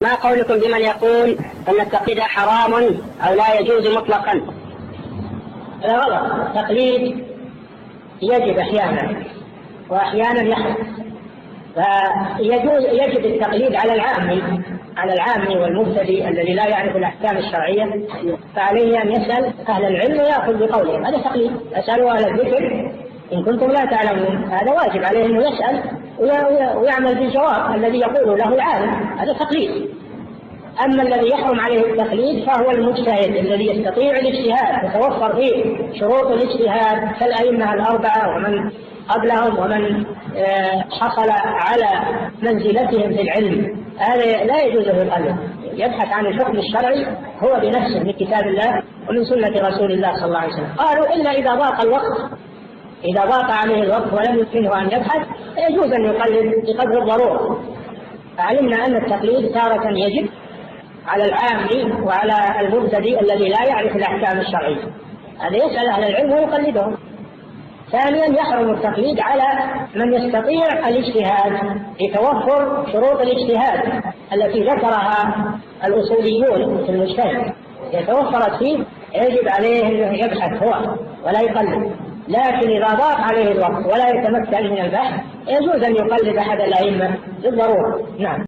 ما قولكم بمن يقول أن التقليد حرام أو لا يجوز مطلقا؟ هذا غلط. التقليد يجب أحيانا وأحيانا يحرم. يجب التقليد على العام والمبتدئ الذي لا يعرف الأحكام الشرعية، فعليه أن يسأل أهل العلم ويأخذ بقولهم. هذا تقليد. اسألوا أهل الذكر إن كنتم لا تعلمون. هذا واجب عليه أنه يسأل ويعمل بالجواب الذي يقول له العالم. هذا تقليد. أما الذي يحرم عليه التقليد فهو المجتهد الذي يستطيع الاجتهاد يتوفر فيه شروط الاجتهاد كالأئمة الأربعة ومن قبلهم ومن حصل على منزلتهم في العلم. هذا لا يجوز له القلد. يبحث عن الحكم الشرعي هو بنفسه من كتاب الله ومن سنة رسول الله صلى الله عليه وسلم. قالوا إلا إذا ضاق الوقت، إذا ضاق عليه الوقت ولم يمكنه أن يبحث يجوز أن يقلد بقدر الضرورة. فعلمنا أن التقليد تارة يجب على العام وعلى المبتدئ الذي لا يعرف الأحكام الشرعية. هذا يسأل أهل العلم ويقلدهم. ثانيا يحرم التقليد على من يستطيع الاجتهاد لتوفر شروط الاجتهاد التي ذكرها الأصوليون في المجتهد. إذا توفرت فيه يجب عليه أن يبحث هو ولا يقلد. لكن إذا ضاق عليه الوقت ولا يتمكن من البحث يجوز أن يقلد أحد الأئمة بالضرورة. نعم.